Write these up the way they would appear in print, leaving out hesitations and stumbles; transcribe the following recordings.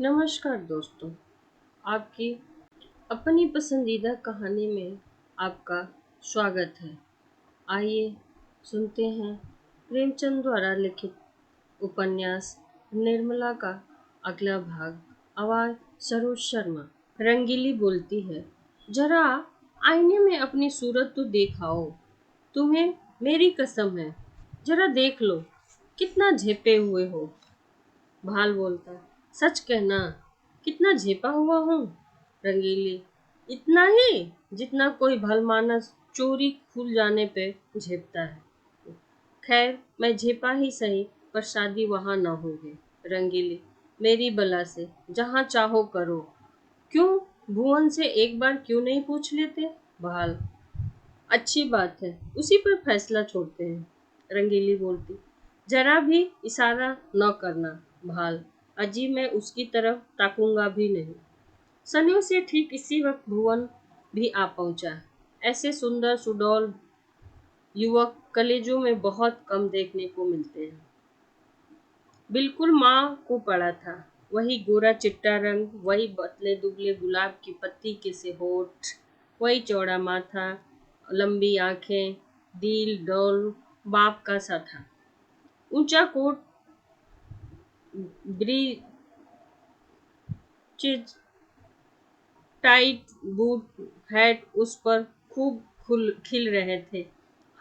नमस्कार दोस्तों। आपकी अपनी पसंदीदा कहानी में आपका स्वागत है। आइए सुनते हैं प्रेमचंद द्वारा लिखित उपन्यास निर्मला का अगला भाग। आवाज सरोज शर्मा। रंगीली बोलती है, जरा आईने में अपनी सूरत तो देखाओ। तुम्हें मेरी कसम है, जरा देख लो कितना झेपे हुए हो। भाल बोलता, सच कहना, कितना झेपा हुआ हूँ। रंगीली, इतना ही जितना कोई भलमानस चोरी खुल जाने पे झेपता है। खैर, मैं झेपा ही सही, पर शादी वहां न होगी। रंगीली, मेरी बला से जहां चाहो करो। क्यों, भुवन से एक बार क्यों नहीं पूछ लेते। भाल, अच्छी बात है, उसी पर फैसला छोड़ते हैं। रंगीली बोलती, जरा भी इशारा न करना। भाल, अजी मैं उसकी तरफ ताकूंगा भी नहीं। सनियों से ठीक इसी वक्त भुवन भी आ पहुंचा। ऐसे सुंदर सुडौल युवक कलेजों में बहुत कम देखने को मिलते हैं। बिल्कुल माँ को पड़ा था। वही गोरा चिट्टा रंग, वही पतले दुबले गुलाब की पत्ती के से होठ, वही चौड़ा माथा, लंबी आंखें, डील डौल बाप का सा था। ऊंचा coat, breeches, tight boot, hat उस पर खूब खिल रहे थे।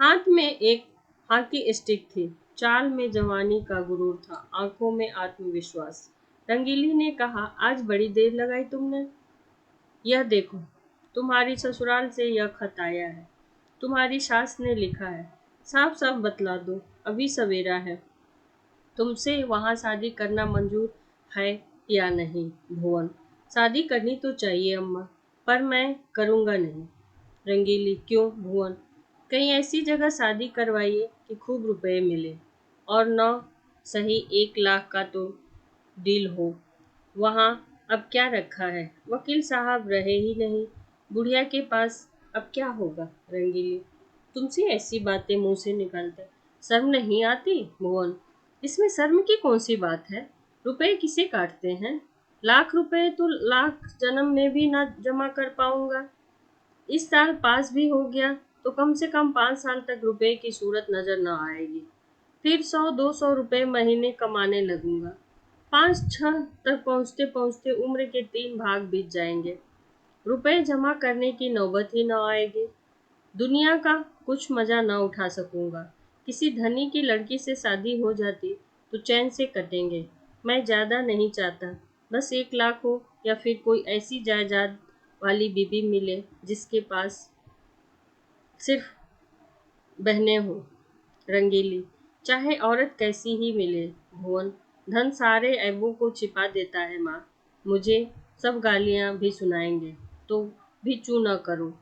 हाथ में एक हॉकी स्टिक थी। चाल में जवानी का गुरूर था, आंखों में आत्मविश्वास। रंगीली ने कहा, आज बड़ी देर लगाई तुमने। यह देखो, तुम्हारी ससुराल से यह खत आया है। तुम्हारी सास ने लिखा है। साफ साफ बतला दो, अभी सवेरा है। तुमसे वहां शादी करना मंजूर है या नहीं। भुवन, शादी करनी तो चाहिए अम्मा, पर मैं करूंगा नहीं। रंगीली, क्यों भुवन। कहीं ऐसी जगह शादी करवाइए कि खूब रुपए मिले, और न सही 1 लाख का तो डील हो। वहाँ अब क्या रखा है, वकील साहब रहे ही नहीं। बुढ़िया के पास अब क्या होगा। रंगीली, तुमसे ऐसी बातें मुंह से निकालते शर्म नहीं आती। भुवन, इसमें शर्म की कौन सी बात है। रुपए किसे काटते हैं। लाख रुपए तो लाख जन्म में भी ना जमा कर पाऊंगा। इस साल पास भी हो गया तो कम से कम 5 साल तक रुपए की सूरत नजर न आएगी। फिर 100-200 रुपए महीने कमाने लगूंगा। 5-6 तक पहुंचते पहुंचते उम्र के 3 भाग बीत जाएंगे। रुपए जमा करने की नौबत ही न आएगी। दुनिया का कुछ मजा न उठा सकूंगा। किसी धनी की लड़की से शादी हो जाती तो चैन से कटेंगे। मैं ज्यादा नहीं चाहता, बस 1 लाख हो, या फिर कोई ऐसी जायदाद वाली बीबी मिले जिसके पास सिर्फ बहनें हो। रंगीली, चाहे औरत कैसी ही मिले। भुवन, धन सारे ऐबों को छिपा देता है माँ। मुझे सब गालियाँ भी सुनाएंगे तो भी चू न करो।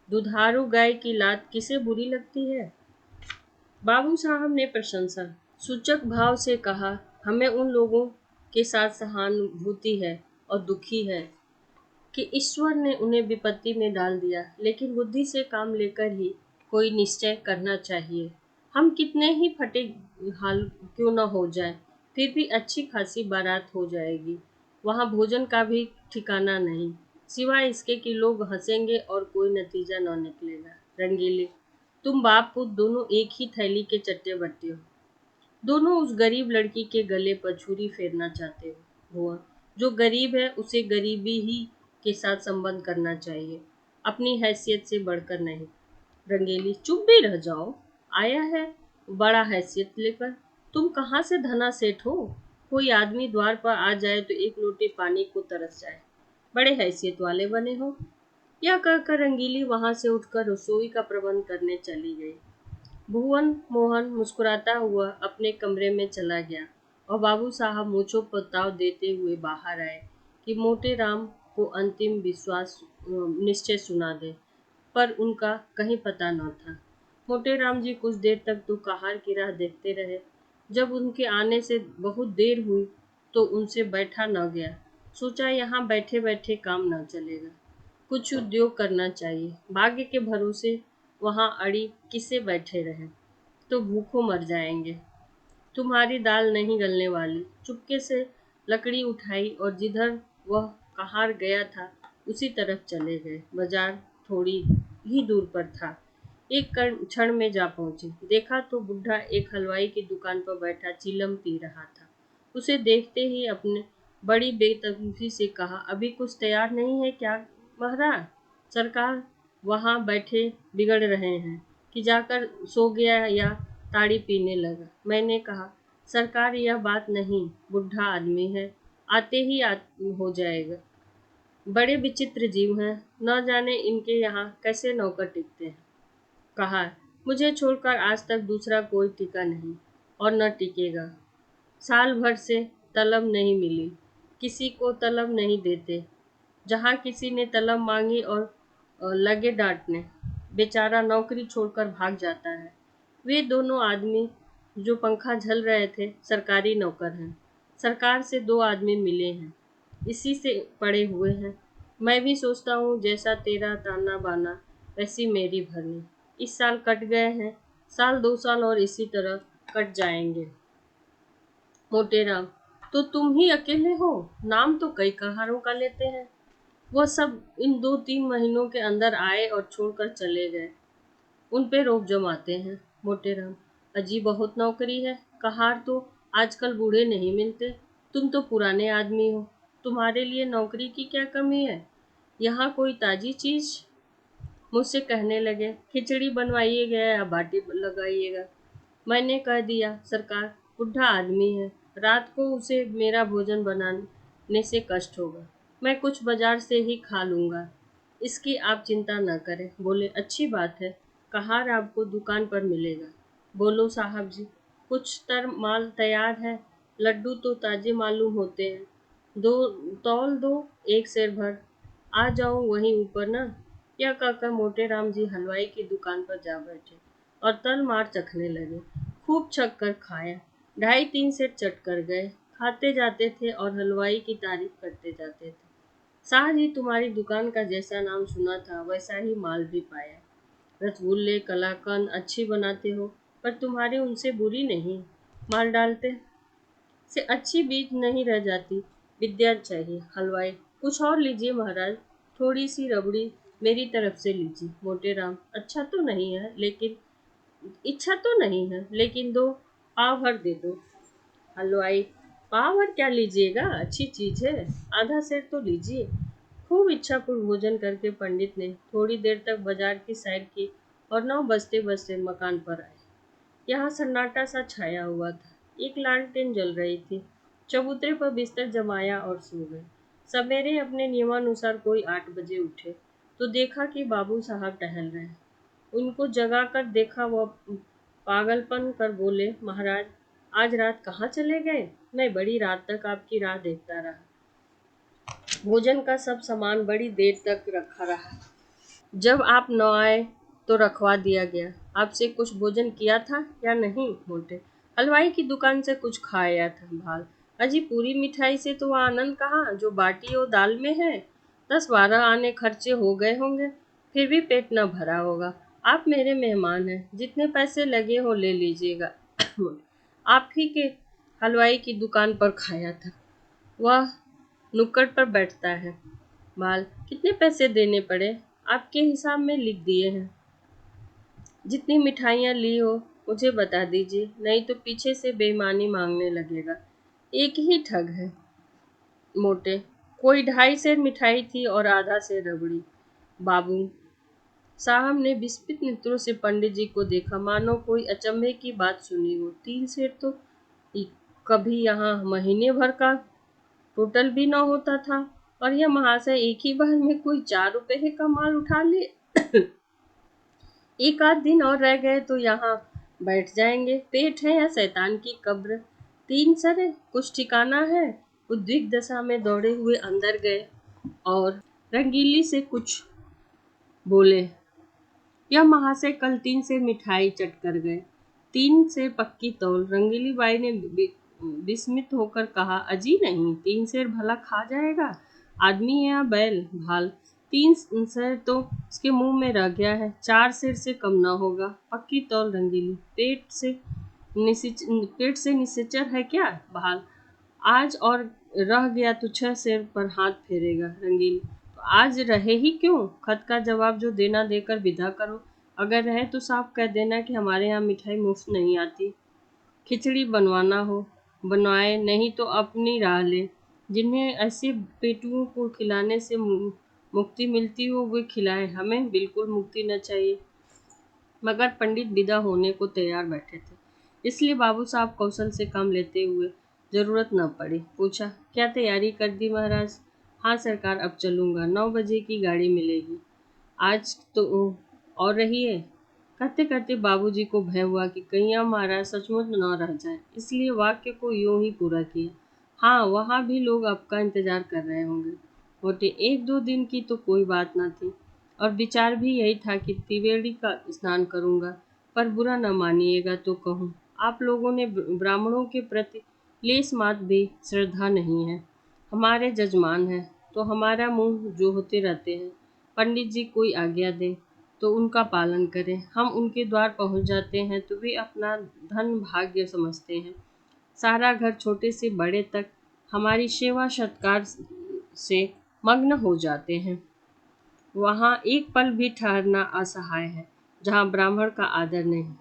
दुधारू गाय की लात किसे बुरी लगती है। बाबू साहब ने प्रशंसा सूचक भाव से कहा, हमें उन लोगों के साथ सहानुभूति है और दुखी है कि ईश्वर ने उन्हें विपत्ति में डाल दिया, लेकिन बुद्धि से काम लेकर ही कोई निश्चय करना चाहिए। हम कितने ही फटे हाल क्यों न हो जाए, फिर भी अच्छी खासी बारात हो जाएगी। वहाँ भोजन का भी ठिकाना नहीं, सिवाय इसके कि लोग हंसेंगे और कोई नतीजा न निकलेगा। रंगीली, तुम बाप पुत्र दोनों एक ही थैली के चट्टे बट्टे हो। दोनों उस गरीब लड़की के गले पर छुरी फेरना चाहते हो। भुआ, जो गरीब है उसे गरीबी ही के साथ संबंध करना चाहिए, अपनी हैसियत से बढ़कर नहीं। रंगीली, चुप भी रह जाओ। आया है बड़ा हैसियत लेकर। तुम कहाँ से धना सेठ हो। कोई आदमी द्वार पर आ जाए तो एक लोटे पानी को तरस जाए। बड़े हैसियत वाले बने हो। यह कहकर रंगीली वहां से उठकर रसोई का प्रबंध करने चली गई। भुवन मोहन मुस्कुराता हुआ अपने कमरे में चला गया और बाबू साहब मूछों पर ताव देते हुए बाहर आए कि मोटे राम को अंतिम विश्वास निश्चय सुना दे, पर उनका कहीं पता न था। मोटे राम जी कुछ देर तक तो कहार की राह देखते रहे। जब उनके आने से बहुत देर हुई तो उनसे बैठा न गया। सोचा यहाँ बैठे बैठे काम न चलेगा, कुछ उद्योग करना चाहिए। भाग्य के भरोसे वहां अड़ी किसे बैठे रहे, तो भूखों मर जाएंगे। तुम्हारी दाल नहीं गलने वाली। चुपके से लकड़ी उठाई और जिधर वह कहार गया था उसी तरफ चले गए। बाजार थोड़ी ही दूर पर था। एक क्षण में जा पहुंचे। देखा तो बुढ़ा एक हलवाई की दुकान पर बैठा चिलम पी रहा था। उसे देखते ही अपने बड़ी बेतकल्लुफी से कहा, अभी कुछ तैयार नहीं है क्या महाराज? सरकार वहां बैठे बिगड़ रहे हैं कि जाकर सो गया या ताड़ी पीने लगा। मैंने कहा, सरकार यह बात नहीं, बुढ़ा आदमी है, आते ही हो जाएगा। बड़े विचित्र जीव हैं, न जाने इनके यहाँ कैसे नौकर टिकते हैं। कहा, मुझे छोड़कर आज तक दूसरा कोई टिका नहीं और न टिकेगा। साल भर से तलब नहीं मिली, किसी को तलब नहीं देते। जहाँ किसी ने तलब मांगी और लगे डांटने, बेचारा नौकरी छोड़कर भाग जाता है। वे दोनों आदमी जो पंखा झल रहे थे सरकारी नौकर हैं। सरकार से दो आदमी मिले हैं, इसी से पड़े हुए हैं। मैं भी सोचता हूँ जैसा तेरा ताना बाना वैसी मेरी भरनी। इस साल कट गए हैं, साल 2 साल और इसी तरह कट जाएंगे। मोटेराम, तो तुम ही अकेले हो? नाम तो कई कहारों का लेते हैं। वह सब इन 2-3 महीनों के अंदर आए और छोड़कर चले गए। उन पे रोब जमाते हैं। मोटेराम, अजी बहुत नौकरी है। कहार तो आजकल बूढ़े नहीं मिलते। तुम तो पुराने आदमी हो, तुम्हारे लिए नौकरी की क्या कमी है? यहाँ कोई ताजी चीज? मुझसे कहने लगे, खिचड़ी बनवाइएगा या बाटी लगाइएगा। मैंने कह दिया, सरकार बुढ़ा आदमी है, रात को उसे मेरा भोजन बनाने से कष्ट होगा। मैं कुछ बाजार से ही खा लूँगा, इसकी आप चिंता न करें। बोले, अच्छी बात है, कहार आपको दुकान पर मिलेगा। बोलो साहब जी, कुछ माल तैयार है, लड्डू तो ताजे मालूम होते हैं। दो तौल दो, एक सेर भर। आ जाऊं वहीं ऊपर ना? यह कहकर मोटेराम जी हलवाई की दुकान पर जा बैठे और तल मार चखने लगे। खूब छक कर खाया, 2.5-3 सेर चट कर गए। खाते जाते थे और हलवाई की तारीफ करते जाते थे। शाह जी, तुम्हारी दुकान का जैसा नाम सुना था वैसा ही माल भी पाया। रसगुल्ले कलाकंद अच्छी बनाते हो, पर तुम्हारे उनसे बुरी नहीं। माल डालते से अच्छी बीज नहीं रह जाती। विद्या चाहिए। हलवाई, कुछ और लीजिए महाराज, थोड़ी सी रबड़ी मेरी तरफ से लीजिए। मोटेराम, अच्छा तो नहीं है लेकिन इच्छा तो नहीं है, लेकिन दो पाव भर दे दो। हलवाई, पाव भर क्या लीजिएगा, अच्छी चीज है, आधा सेर तो लीजिए। खूब इच्छापूर्ण भोजन करके पंडित ने थोड़ी देर तक बाजार की सैर की और 9 बजते बजते मकान पर आए। यहाँ सन्नाटा सा छाया हुआ था। एक लालटेन जल रही थी। चबूतरे पर बिस्तर जमाया और सो गए। सवेरे अपने नियमानुसार कोई 8 बजे उठे तो देखा कि बाबू साहब टहल रहे। उनको जगा कर देखा, वह पागलपन कर बोले, महाराज आज रात कहाँ चले गए? मैं बड़ी रात तक आपकी राह देखता रहा। भोजन का सब सामान बड़ी देर तक रखा रहा। जब आप न आए तो रखवा दिया गया। आपसे कुछ भोजन किया था या नहीं? मोटे, हलवाई की दुकान से कुछ खाया था। भाल, अजी पूरी मिठाई से तो वह आनंद कहाँ जो बाटी और दाल में है। 10-12 आने खर्चे हो गए होंगे, फिर भी पेट न भरा होगा। आप मेरे मेहमान हैं, जितने पैसे लगे हो ले लीजिएगा। आप ही के हलवाई की दुकान पर खाया था, वह नुक्कड़ पर बैठता है। माल, कितने पैसे देने पड़े? आपके हिसाब में लिख दिए हैं। जितनी मिठाइयाँ ली हो मुझे बता दीजिए, नहीं तो पीछे से बेईमानी मांगने लगेगा। एक ही ठग है। मोटे, कोई 2.5 सेर मिठाई थी और आधा सेर रबड़ी। बाबू साहब ने विस्मित नेत्रों से पंडित जी को देखा, मानो कोई अचंभे की बात सुनी हो। 3 सेर तो कभी यहाँ महीने भर का टोटल भी न होता था, और यह महाशय एक ही बार में कोई 4 रुपये का माल उठा ले। एक आध दिन और रह गए तो यहाँ बैठ जाएंगे। पेट है या शैतान की कब्र? 3 सर कुछ ठिकाना है? उद्विग्न दशा में दौड़े हुए अंदर गए और रंगीली से कुछ बोले। यह महाशय कल 3 से मिठाई चट कर गए। 3 से पक्की तौल। रंगीली बाई ने विस्मित होकर कहा, अजी नहीं, 3 सेर भला खा जाएगा आदमी है या बैल? भाल, 3 सेर तो उसके मुंह में रह गया है, 4 सेर से कम ना होगा। पक्की तौल। रंगीली, पेट से निश्चर है क्या? भाल, आज और रह गया तो 6 सिर पर हाथ फेरेगा। रंगीली: तो आज रहे ही क्यों? खत का जवाब जो देना देकर विदा करो। अगर रहे तो साफ कह देना कि हमारे यहाँ मिठाई मुफ्त नहीं आती। खिचड़ी बनवाना हो बनवाए, नहीं तो अपनी राह ले। जिन्हें ऐसे पेटुओं को खिलाने से मुक्ति मिलती हो वे खिलाए, हमें बिल्कुल मुक्ति न चाहिए। मगर पंडित विदा होने को तैयार बैठे थे, इसलिए बाबू साहब कौशल से काम लेते हुए जरूरत न पड़ी। पूछा: क्या तैयारी कर दी महाराज? हाँ सरकार, अब चलूंगा, 9 बजे की गाड़ी मिलेगी। आज तो और रही है। कहते कहते बाबूजी को भय हुआ कि कहीं अब महाराज सचमुच न रह जाए, इसलिए वाक्य को यूं ही पूरा किया: हाँ, वहाँ भी लोग आपका इंतजार कर रहे होंगे। मोटे 1-2 दिन की तो कोई बात न थी, और विचार भी यही था कि त्रिवेणी का स्नान करूंगा। पर बुरा न मानिएगा तो कहूँ, आप लोगों ने ब्राह्मणों के प्रति लेस मात्र भी श्रद्धा नहीं है। हमारे जजमान हैं तो हमारा मुंह जो होते रहते हैं। पंडित जी कोई आज्ञा दें तो उनका पालन करें। हम उनके द्वार पहुंच जाते हैं तो वे अपना धन भाग्य समझते हैं। सारा घर छोटे से बड़े तक हमारी सेवा सत्कार से मग्न हो जाते हैं। वहाँ एक पल भी ठहरना असहाय है। जहाँ ब्राह्मण का आदर नहीं,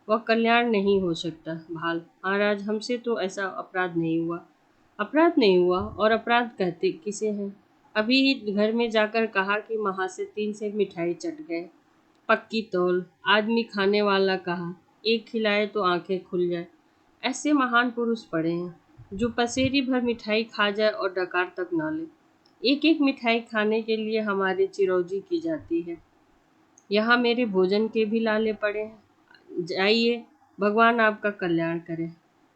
वह कल्याण नहीं हो सकता। भाल: महाराज, हमसे तो ऐसा अपराध नहीं हुआ। अपराध नहीं हुआ और अपराध कहते किसे हैं? अभी ही घर में जाकर कहा कि वहाँ से 3 सेर मिठाई चट गए। पक्की तौल आदमी खाने वाला कहा, एक खिलाए तो आंखें खुल जाए। ऐसे महान पुरुष पड़े हैं जो पसेरी भर मिठाई खा जाए और डकार तक ना ले। एक एक मिठाई खाने के लिए हमारी चिरौंजी की जाती है। यहाँ मेरे भोजन के भी लाले पड़े हैं। जाइए, भगवान आपका कल्याण करे।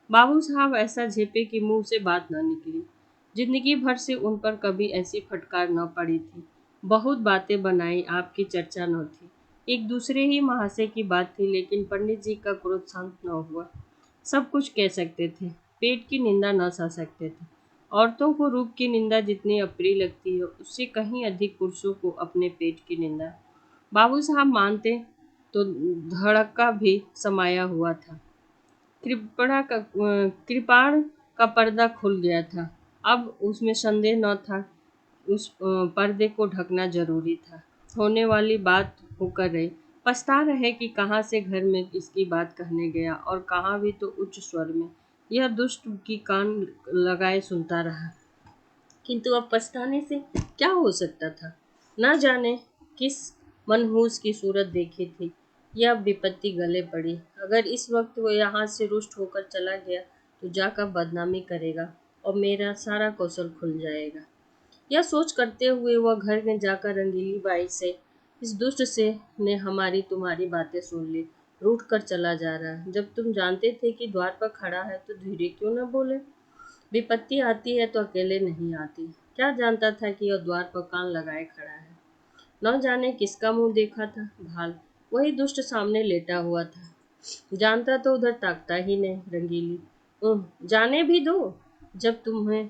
बाबू साहब ऐसा झेपे कि मुंह से बात न निकली। जिंदगी भर से उन पर कभी ऐसी फटकार न पड़ी थी। बहुत बातें बनाई, आपकी चर्चा न थी। एक दूसरे ही महाशय की बात थी, लेकिन पंडित जी का क्रोध शांत न हुआ। सब कुछ कह सकते थे, पेट की निंदा न सह सकते थे। औरतों को रूप की निंदा जितनी अप्रिय लगती है, उससे कहीं अधिक पुरुषों को अपने पेट की निंदा। बाबू साहब मानते तो धड़का भी समाया हुआ था। कृपाण का पर्दा खुल गया था। अब उसमें संदेह न था। उस पर्दे को ढकना जरूरी था। होने वाली बात होकर रही। पछता रहे कि कहाँ से घर में इसकी बात कहने गया, और कहाँ भी तो उच्च स्वर में। यह दुष्ट की कान लगाए सुनता रहा, किंतु अब पछताने से क्या हो सकता था? न जाने किस मनहूस की सूरत देखी थी। यह विपत्ति गले पड़ी। अगर इस वक्त वो यहाँ से रुष्ट होकर चला गया तो जाकर बदनामी करेगा और मेरा सारा कौशल खुल जाएगा। यह सोच करते हुए वह घर में जाकर रंगीली बाई से, इस दुष्ट से ने हमारी तुम्हारी बातें सुन ली, रूठ कर चला जा रहा है। जब तुम जानते थे कि द्वार पर खड़ा है तो धीरे क्यों न बोले? विपत्ति आती है तो अकेले नहीं आती। क्या जानता था कि यह द्वार पर कान लगाए खड़ा है? न जाने किसका मुंह देखा था। भाल: वही दुष्ट सामने लेटा हुआ था। जानता तो उधर ताकता ही नहीं। रंगीली: जाने भी दो। जब तुम्हें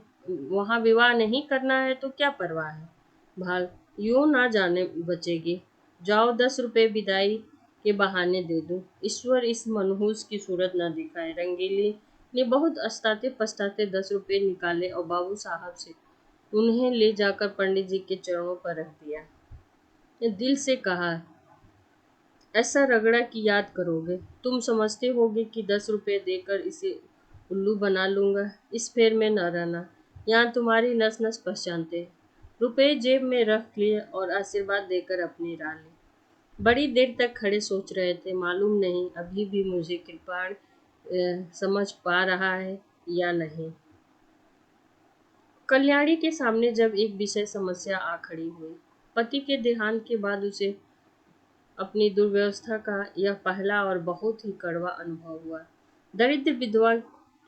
वहां विवाह नहीं करना है तो क्या परवाह है। भाल: यूं ना जाने बचेगी। जाओ, 10 रुपए विदाई के बहाने दे दो। ईश्वर इस मनहूस की सूरत न दिखाए। रंगीली ने बहुत अस्ताते पछताते 10 रुपए निकाले और बाबू साहब से उन्हें ले जाकर पंडित जी के चरणों पर रख दिया। ने दिल से कहा, ऐसा रगड़ा कि याद करोगे। तुम समझते होगे कि 10 रुपए देकर इसे उल्लू बना लूंगा। इस फेर में न रहना। यहाँ तुम्हारी नस नस पहचानते हैं। रुपए जेब में रख लिए और आशीर्वाद देकर अपनी राह ली। बड़ी देर तक खड़े सोच रहे थे। मालूम नहीं अभी भी मुझे कृपाण समझ पा रहा है या नहीं। कल्याणी के सामने जब एक विषय समस्या आ खड़ी हुई। पति के देहांत के बाद उसे अपनी दुर्व्यवस्था का यह पहला और बहुत ही कड़वा अनुभव हुआ। दरिद्र विधवा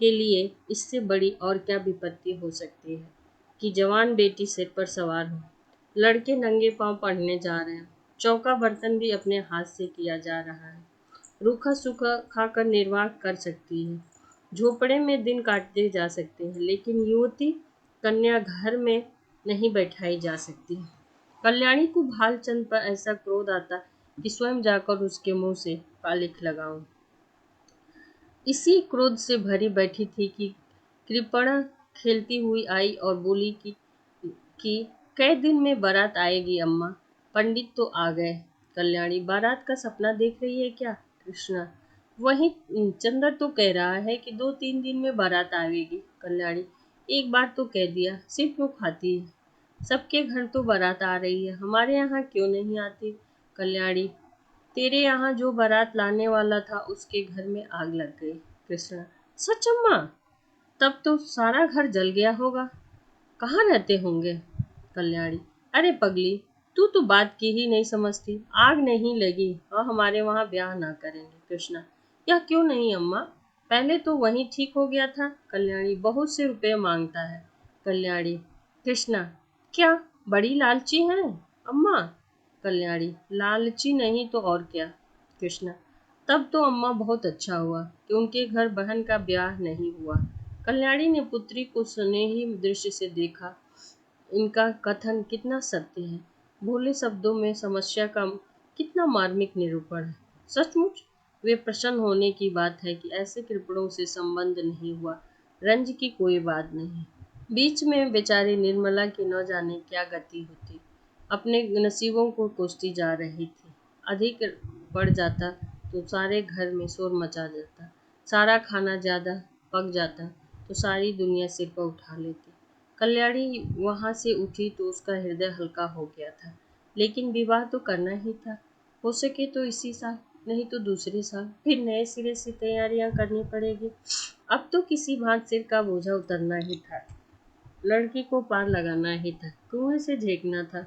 के लिए इससे बड़ी और क्या विपत्ति हो सकती है कि जवान बेटी सिर पर सवार हो। लड़के नंगे पांव पढ़ने जा रहे हैं। चौका बर्तन भी अपने हाथ से किया जा रहा है। रूखा सूखा खाकर निर्वाह कर सकती है। झोपड़े में दिन काटते जा सकते हैं, लेकिन युवती कन्या घर में नहीं बैठाई जा सकती। कल्याणी को भालचंद पर ऐसा क्रोध आता कि स्वयं जाकर उसके मुंह से पालिख लगाऊं। इसी क्रोध से भरी बैठी थी कि कृपण खेलती हुई आई और बोली कि कई दिन में बारात आएगी अम्मा। पंडित तो आ गए। कल्याणी, बारात का सपना देख रही है क्या? कृष्णा, वही चंद्र तो कह रहा है कि 2-3 दिन में बारात आएगी। कल्याणी, एक बार तो कह दिया, सिर्फ क्यों खाती है? सबके घर तो बारात आ रही है, हमारे यहाँ क्यों नहीं आती? कल्याणी, तेरे यहाँ जो बारात लाने वाला था उसके घर में आग लग गई। कृष्णा, सच अम्मा? तब तो सारा घर जल गया होगा। कहाँ रहते होंगे? कल्याणी, अरे पगली, तू तो बात की ही नहीं समझती। आग नहीं लगी और हमारे वहाँ ब्याह ना करेंगे। कृष्णा, यह क्यों नहीं अम्मा? पहले तो वही ठीक हो गया था। कल्याणी, बहुत से रुपए मांगता है। कल्याणी, कृष्णा, क्या बड़ी लालची है अम्मा? कल्याणी, लालची नहीं तो और क्या? कृष्णा, तब तो अम्मा बहुत अच्छा हुआ कि उनके घर बहन का ब्याह नहीं हुआ। कल्याणी ने पुत्री को स्नेही दृष्टि से देखा। इनका कथन कितना सत्य है। भोले शब्दों में समस्या का कितना मार्मिक निरूपण है। सचमुच वे प्रसन्न होने की बात है कि ऐसे कृपणों से संबंध नहीं हुआ। रंज की कोई बात नहीं। बीच में बेचारी निर्मला की न जाने क्या गति होती। अपने नसीबों को कोसती जा रही थी। अधिक बढ़ जाता तो सारे घर में शोर मचा जाता। सारा खाना ज्यादा पक जाता तो सारी दुनिया सिर पर उठा लेती। कल्याणी वहां से उठी तो उसका हृदय हल्का हो गया था। लेकिन विवाह तो करना ही था। हो सके तो इसी साल, नहीं तो दूसरे साल फिर नए सिरे से तैयारियां करनी पड़ेगी। अब तो किसी भांत सिर का बोझा उतरना ही था। लड़की को पार लगाना ही था, कुएं से झेंकना था।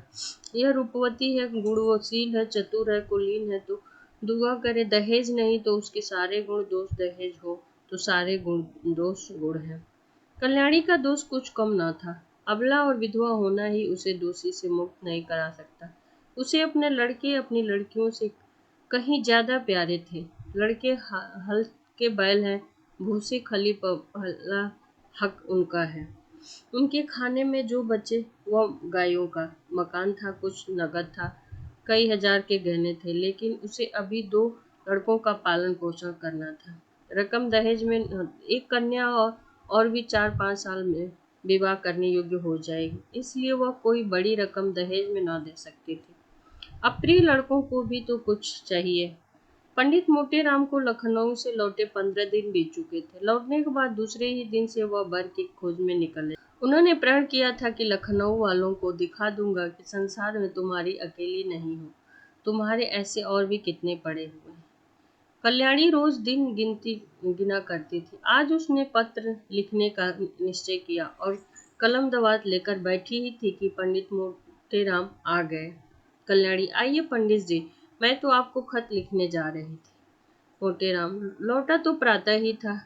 यह रूपवती है, गुणवशील है, चतुर है, कुलीन है तो दुआ करे दहेज नहीं तो उसके सारे गुण दोष, दहेज हो तो सारे गुण दोष गुण है। कल्याणी का दोष कुछ कम न था। अबला और विधवा होना ही उसे दोषी से मुक्त नहीं करा सकता। उसे अपने लड़के अपनी लड़कियों से कहीं ज्यादा प्यारे थे। लड़के हल के बैल हैं, भूसे खली पहला हक उनका है। उनके खाने में जो बचे वह गायों का। मकान था, कुछ नगद था, कई हजार के गहने थे, लेकिन उसे अभी 2 लड़कों का पालन पोषण करना था। रकम दहेज में एक कन्या और भी 4-5 साल में विवाह करने योग्य हो जाएगी, इसलिए वह कोई बड़ी रकम दहेज में न दे सकती थी। अप्रिय लड़कों को भी तो कुछ चाहिए। पंडित मोटेराम को लखनऊ से लौटे 15 दिन बीत चुके थे। लौटने के बाद दूसरे ही दिन से वह वर की खोज में निकले। उन्होंने प्रण किया था कि लखनऊ वालों को दिखा दूंगा कि संसार में तुम्हारी अकेली नहीं हो, तुम्हारे ऐसे और भी कितने पड़े हुए हैं। कल्याणी रोज दिन गिना करती थी। आज उसने पत्र लिखने का निश्चय किया और कलम दवात लेकर बैठी ही थी कि पंडित मोटेराम आ गए। कल्याणी, आइए पंडित जी, मैं तो आपको खत लिखने जा रही थी। मोटेराम लौटा तो प्रातः ही था,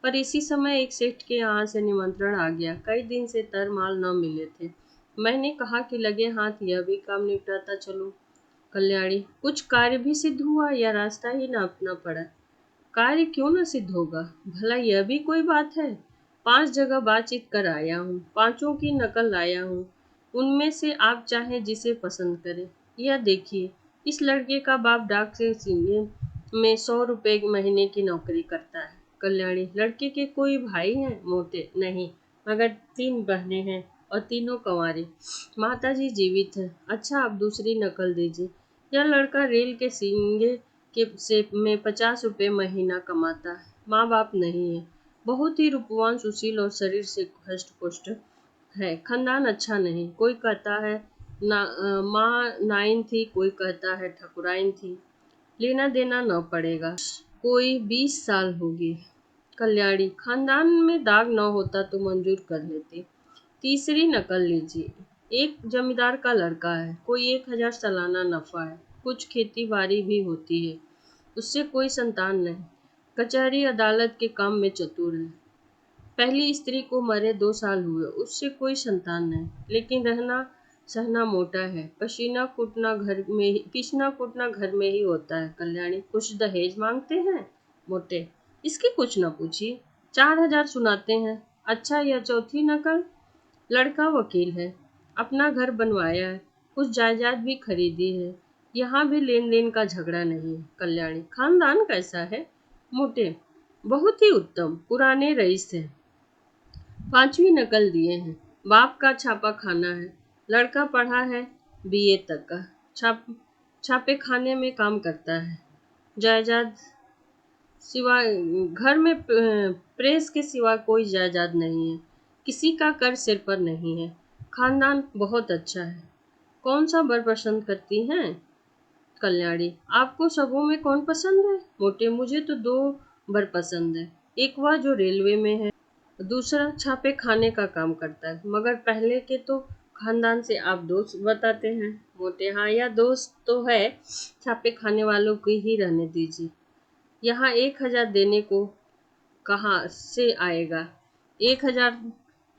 पर इसी समय एक सेठ के यहाँ से निमंत्रण आ गया। कई दिन से तरमाल न मिले थे। मैंने कहा कि लगे हाथ यह भी काम निपटाता चलूं। कल्याणी, कुछ कार्य भी सिद्ध हुआ या रास्ता ही नापना पड़ा? कार्य क्यों न सिद्ध होगा, भला यह भी कोई बात है? 5 जगह बातचीत कर आया हूँ, 5ओं की नकल लाया हूँ। उनमें से आप चाहें जिसे पसंद करें। यह देखिए, इस लड़के का बाप डाक से सीने में 100 रुपए महीने की नौकरी करता है। कल्याणी, लड़के के कोई भाई हैं? मोटे, नहीं, मगर 3 बहनें हैं और तीनों कंवारी। माताजी जीवित है। अच्छा, आप दूसरी नकल दीजिए। यह लड़का रेल के सींगे के से में 50 रुपए महीना कमाता है। माँ बाप नहीं है। बहुत ही रूपवान, सुशील और शरीर से हष्ट पुष्ट है। खानदान अच्छा नहीं। कोई कहता है माँ नाइन थी, कोई कहता है ठकुराइन थी। लेना देना न पड़ेगा। कोई 20 साल होगी। कल्याणी, खानदान में दाग न होता तो मंजूर कर लेती। तीसरी नकल लीजिए। एक जमींदार का लड़का है, कोई 1000 सालाना नफा है, कुछ खेती बाड़ी भी होती है। उससे कोई संतान नहीं। कचहरी अदालत के काम में चतुर है। पहली स्त्री को मरे 2 साल हुए, उससे कोई संतान नहीं, लेकिन रहना सहना मोटा है। पीसना कूटना घर में ही होता है। कल्याणी, कुछ दहेज मांगते हैं? मोटे, इसकी कुछ न पूछिए, 4000 सुनाते हैं। अच्छा, यह चौथी नकल। लड़का वकील है, अपना घर बनवाया है, कुछ जायदाद भी खरीदी है। यहाँ भी लेन देन का झगड़ा नहीं है। कल्याणी, खानदान कैसा है? मोटे, बहुत ही उत्तम, पुराने रईस हैं। 5वीं नकल दिए हैं। बाप का छापा खाना है। लड़का पढ़ा है बीए तक का। छापे खाने में काम करता है। जायदाद सिवा घर में प्रेस के सिवा कोई जायदाद नहीं है। किसी का कर सिर पर नहीं है। खानदान बहुत अच्छा है। कौन सा वर पसंद करती हैं? कल्याणी, आपको सबों में कौन पसंद है? मोटे, मुझे तो 2 वर पसंद है। एक वह जो रेलवे में है, दूसरा छापे खाने का काम करता है। मगर पहले के तो खानदान से आप दोस्त बताते हैं। मोटे, हाँ, यह दोस्त तो है। छापे खाने वालों को ही रहने दीजिए। यहाँ 1,000 देने को कहाँ से आएगा? 1,000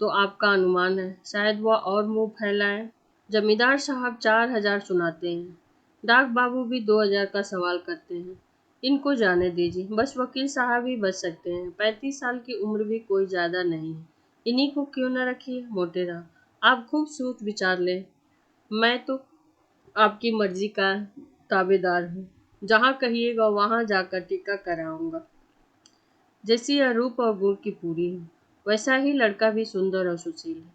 तो आपका अनुमान है। शायद वह और मुंह फैलाए। जमींदार साहब 4,000 सुनाते हैं। डाक बाबू भी 2,000 का सवाल करते हैं। इनको जाने दीजिए। बस वकील साहब ही बच सकते हैं। 35 साल की उम्र भी कोई ज्यादा नहीं है। इन्हीं को क्यों न रखिए। मोटेरा, आप खूब सोच विचार लें। मैं तो आपकी मर्जी का ताबेदार हूँ। जहाँ कहिएगा वहां जाकर टीका कराऊंगा। जैसी यह रूप और गुण की पूरी है, वैसा ही लड़का भी सुंदर और सुशील है।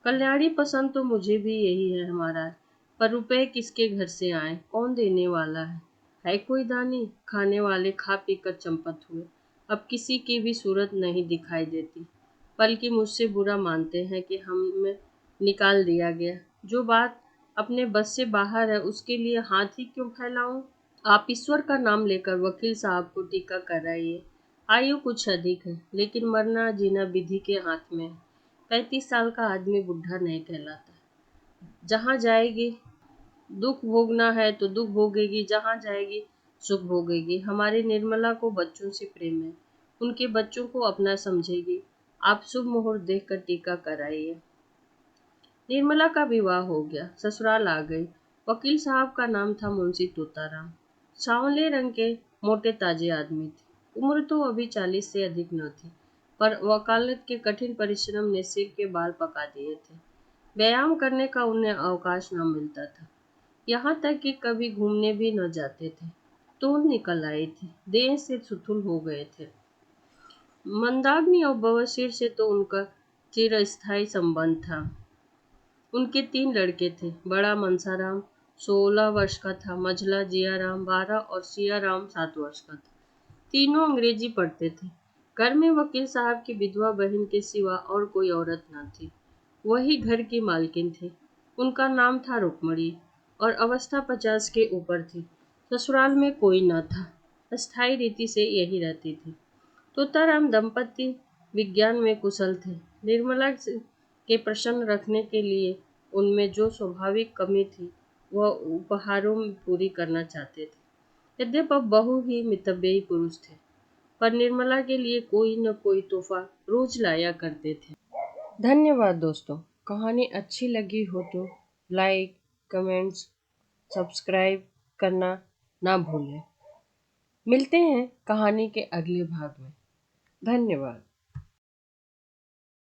कल्याणी, पसंद तो मुझे भी यही है हमारा। पर रुपए किसके घर से आए? कौन देने वाला है? है कोई दानी? खाने वाले खा पी कर चंपत हुए। अब किसी की भी सूरत नहीं दिखाई देती। बल्कि मुझसे बुरा मानते हैं कि हमें निकाल दिया गया। जो बात अपने बस से बाहर है उसके लिए हाथ ही क्यों फैलाऊं? आप ईश्वर का नाम लेकर वकील साहब को टीका कराइए। आयु कुछ अधिक है, लेकिन मरना जीना विधि के हाथ में है। 35 साल का आदमी बुढ़ा नहीं कहलाता। जहाँ जाएगी दुख भोगना है तो दुख भोगेगी, जहाँ जाएगी सुख भोगेगी। हमारी निर्मला को बच्चों से प्रेम है। उनके बच्चों को अपना समझेगी। आप शुभ मुहूर्त देखकर टीका कराइए। निर्मला का विवाह हो गया, ससुराल आ गई। वकील साहब का नाम था मुंशी तोताराम। सांवले रंग के मोटे ताजे आदमी थे। उम्र तो अभी 40 से अधिक न थी, पर वकालत के कठिन परिश्रम ने सिर के बाल पका दिए थे। व्यायाम करने का उन्हें अवकाश न मिलता था। यहाँ तक कि कभी घूमने भी न जाते थे। तोंद निकल आई थी, देह से सुतुल हो गए थे। मंदाग्नि और बवासीर से तो उनका चिरस्थायी संबंध था। उनके 3 लड़के थे। बड़ा मनसाराम 16 वर्ष का था, मझला जियाराम 12 और सियाराम 7 वर्ष का था। तीनों अंग्रेजी पढ़ते थे। घर में वकील साहब की विधवा बहन के सिवा और कोई औरत न थी। वही घर की मालकिन थी। उनका नाम था रुक्मणी और अवस्था 50 के ऊपर थी। ससुराल में कोई न था। अस्थायी रीति से यही रहती थी। तोताराम दंपति विज्ञान में कुशल थे। निर्मला के प्रसन्न रखने के लिए उनमें जो स्वाभाविक कमी थी वह उपहारों में पूरी करना चाहते थे। यद्यपि बहू ही मितव्ययी पुरुष थे, पर निर्मला के लिए कोई न कोई तोहफा रोज लाया करते थे। धन्यवाद दोस्तों। कहानी अच्छी लगी हो तो लाइक, कमेंट्स, सब्सक्राइब करना ना भूलें। मिलते हैं कहानी के अगले भाग में। धन्यवाद।